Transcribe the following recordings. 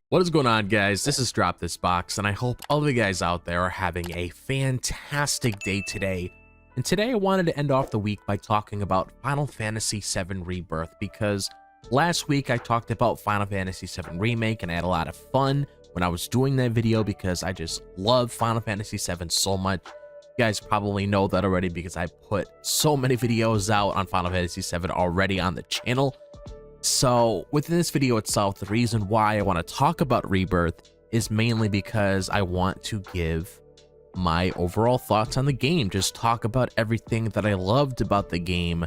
What is going on, guys? This is DropThisBox, and I hope all of you guys out there are having a fantastic day today. And today I wanted to end off the week by talking about Final Fantasy VII Rebirth, because last week I talked about Final Fantasy VII Remake, and I had a lot of fun when I was doing that video because I just love Final Fantasy VII so much. You guys probably know that already because I put so many videos out on Final Fantasy VII already on the channel. So within this video itself, the reason why I want to talk about Rebirth is mainly because I want to give my overall thoughts on the game, just talk about everything that I loved about the game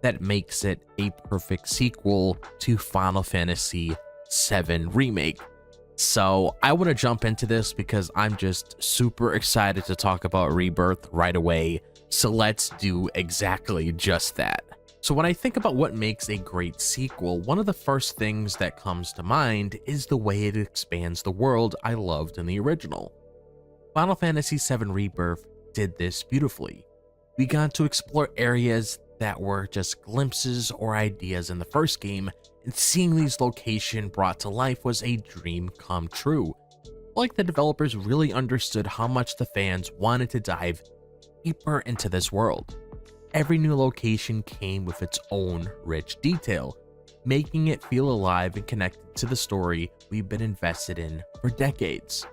that makes it a perfect sequel to Final Fantasy VII Remake. So I want to jump into this because I'm just super excited to talk about Rebirth right away. So let's do exactly just that. So when I think about what makes a great sequel, one of the first things that comes to mind is the way it expands the world I loved in the original. Final Fantasy VII Rebirth did this beautifully. We got to explore areas that were just glimpses or ideas in the first game, and seeing these locations brought to life was a dream come true. Like the developers really understood how much the fans wanted to dive deeper into this world. Every new location came with its own rich detail, making it feel alive and connected to the story we've been invested in for decades.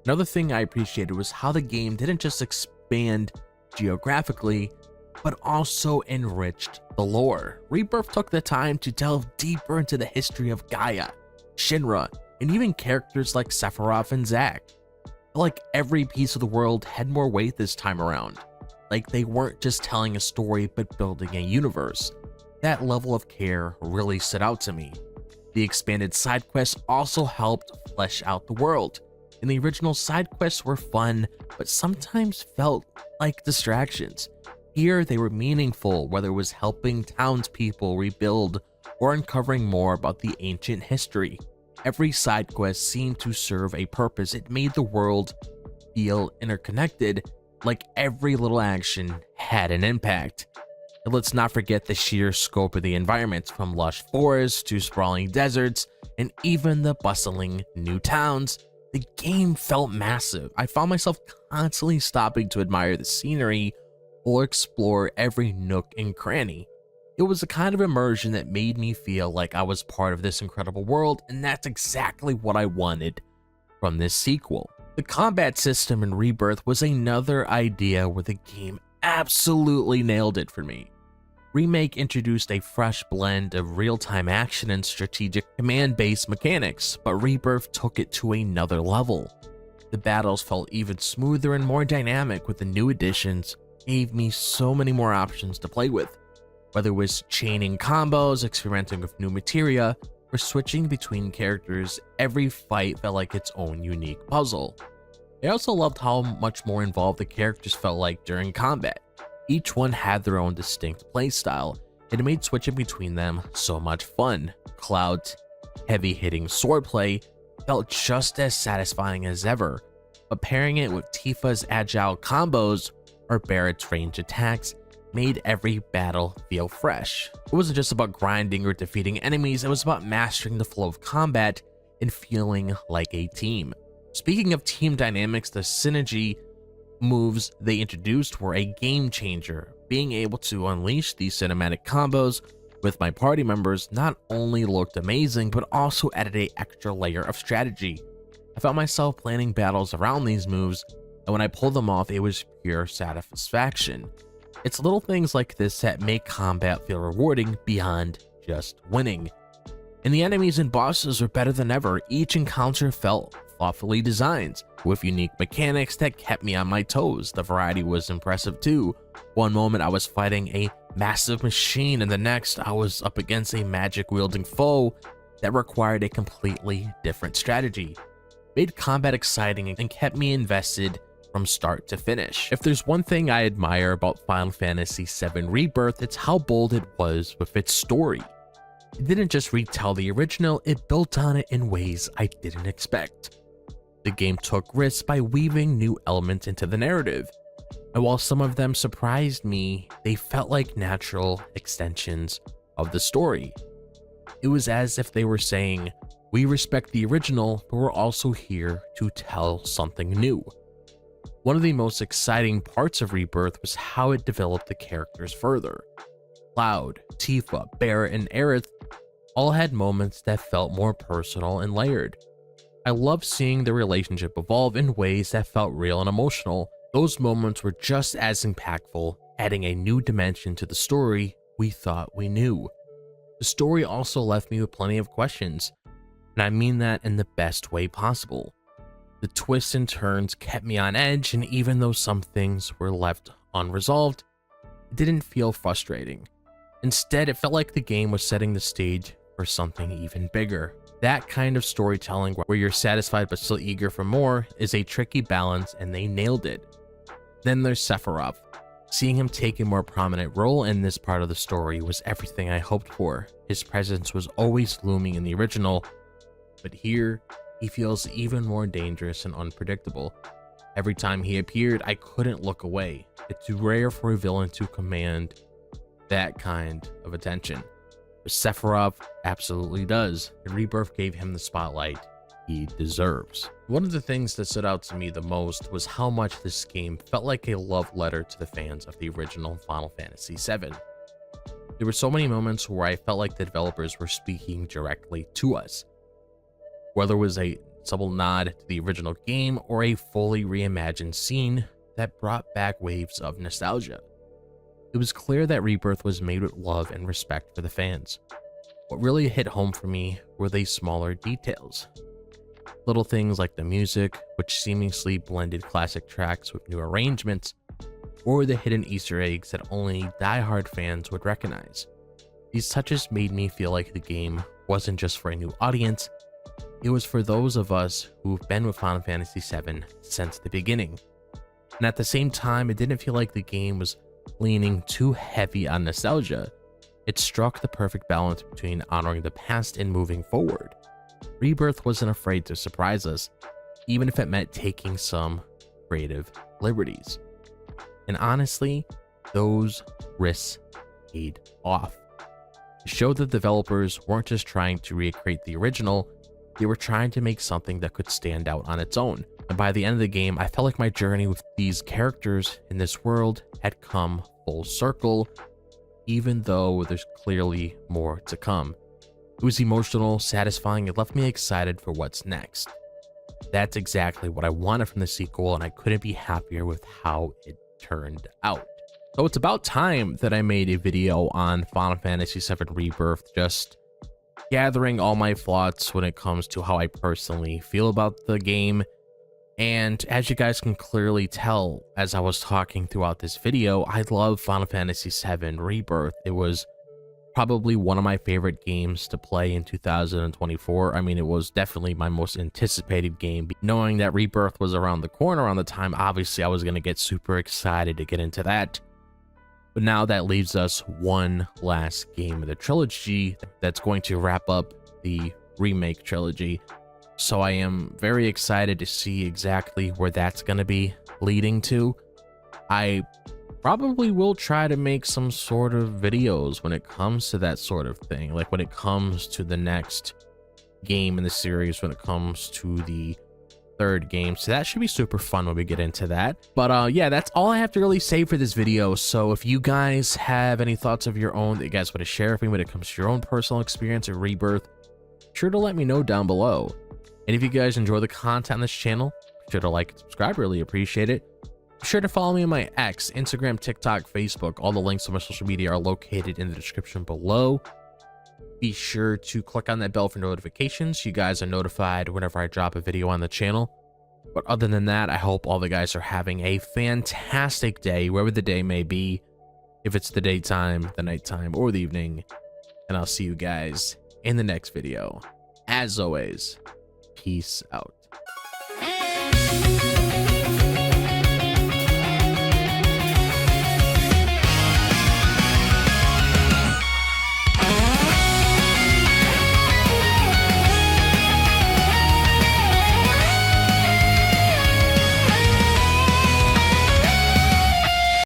Another thing I appreciated was how the game didn't just expand geographically, but also enriched the lore. Rebirth took the time to delve deeper into the history of Gaia, Shinra, and even characters like Sephiroth and Zack. Like every piece of the world had more weight this time around. Like they weren't just telling a story, but building a universe. That level of care really stood out to me. The expanded side quests also helped flesh out the world. And the original side quests were fun, but sometimes felt like distractions. Here they were meaningful, whether it was helping townspeople rebuild or uncovering more about the ancient history. Every side quest seemed to serve a purpose. It made the world feel interconnected, like every little action had an impact. And let's not forget the sheer scope of the environments, from lush forests to sprawling deserts and even the bustling new towns. The game felt massive. I found myself constantly stopping to admire the scenery or explore every nook and cranny. It was a kind of immersion that made me feel like I was part of this incredible world, and that's exactly what I wanted from this sequel. The combat system in Rebirth was another idea where the game absolutely nailed it for me. Remake introduced a fresh blend of real-time action and strategic command-based mechanics, but Rebirth took it to another level. The battles felt even smoother and more dynamic, with the new additions gave me so many more options to play with. Whether it was chaining combos, experimenting with new materia, or switching between characters, every fight felt like its own unique puzzle. I also loved how much more involved the characters felt like during combat. Each one had their own distinct playstyle, and it made switching between them so much fun. Cloud's heavy-hitting swordplay felt just as satisfying as ever, but pairing it with Tifa's agile combos or Barrett's ranged attacks made every battle feel fresh. It wasn't just about grinding or defeating enemies, it was about mastering the flow of combat and feeling like a team. Speaking of team dynamics, the synergy moves they introduced were a game changer. Being able to unleash these cinematic combos with my party members not only looked amazing, but also added an extra layer of strategy. I found myself planning battles around these moves, and when I pulled them off, it was pure satisfaction. It's little things like this that make combat feel rewarding beyond just winning. And the enemies and bosses were better than ever. Each encounter felt thoughtfully designed, with unique mechanics that kept me on my toes. The variety was impressive too. One moment I was fighting a massive machine, and the next I was up against a magic-wielding foe that required a completely different strategy. Made combat exciting and kept me invested from start to finish. If there's one thing I admire about Final Fantasy VII Rebirth, it's how bold it was with its story. It didn't just retell the original, it built on it in ways I didn't expect. The game took risks by weaving new elements into the narrative. And while some of them surprised me, they felt like natural extensions of the story. It was as if they were saying, we respect the original, but we're also here to tell something new. One of the most exciting parts of Rebirth was how it developed the characters further. Cloud, Tifa, Barrett, and Aerith all had moments that felt more personal and layered. I loved seeing the relationship evolve in ways that felt real and emotional. Those moments were just as impactful, adding a new dimension to the story we thought we knew. The story also left me with plenty of questions, and I mean that in the best way possible. The twists and turns kept me on edge, and even though some things were left unresolved, it didn't feel frustrating. Instead, it felt like the game was setting the stage for something even bigger. That kind of storytelling where you're satisfied but still eager for more is a tricky balance, and they nailed it. Then there's Sephiroth. Seeing him take a more prominent role in this part of the story was everything I hoped for. His presence was always looming in the original, but here, he feels even more dangerous and unpredictable. Every time he appeared, I couldn't look away. It's rare for a villain to command that kind of attention. But Sephiroth absolutely does, and Rebirth gave him the spotlight he deserves. One of the things that stood out to me the most was how much this game felt like a love letter to the fans of the original Final Fantasy VII. There were so many moments where I felt like the developers were speaking directly to us. Whether it was a subtle nod to the original game or a fully reimagined scene that brought back waves of nostalgia. It was clear that Rebirth was made with love and respect for the fans. What really hit home for me were the smaller details. Little things like the music, which seamlessly blended classic tracks with new arrangements, or the hidden Easter eggs that only die-hard fans would recognize. These touches made me feel like the game wasn't just for a new audience, it was for those of us who've been with Final Fantasy VII since the beginning. And at the same time, it didn't feel like the game was leaning too heavy on nostalgia. It struck the perfect balance between honoring the past and moving forward. Rebirth wasn't afraid to surprise us, even if it meant taking some creative liberties. And honestly, those risks paid off. It showed that developers weren't just trying to recreate the original, they were trying to make something that could stand out on its own. And by the end of the game, I felt like my journey with these characters in this world had come full circle, even though there's clearly more to come. It was emotional, satisfying, it left me excited for what's next. That's exactly what I wanted from the sequel, and I couldn't be happier with how it turned out. So it's about time that I made a video on Final Fantasy VII Rebirth, just gathering all my thoughts when it comes to how I personally feel about the game. And as you guys can clearly tell, as I was talking throughout this video, I love Final Fantasy VII Rebirth. It was probably one of my favorite games to play in 2024. I mean, it was definitely my most anticipated game. Knowing that Rebirth was around the corner around the time, obviously I was going to get super excited to get into that. But now that leaves us one last game of the trilogy that's going to wrap up the remake trilogy. So I am very excited to see exactly where that's going to be leading to. I probably will try to make some sort of videos when it comes to that sort of thing. Like when it comes to the next game in the series, when it comes to the third game. So that should be super fun when we get into that. But yeah, that's all I have to really say for this video. So if you guys have any thoughts of your own that you guys want to share with me when it comes to your own personal experience of Rebirth, be sure to let me know down below. And if you guys enjoy the content on this channel, be sure to like and subscribe, really appreciate it. Be sure to follow me on my X, Instagram, TikTok, Facebook. All the links to my social media are located in the description below. Be sure to click on that bell for notifications. You guys are notified whenever I drop a video on the channel. But other than that, I hope all the guys are having a fantastic day, wherever the day may be. If it's the daytime, the nighttime, or the evening. And I'll see you guys in the next video. As always, peace out.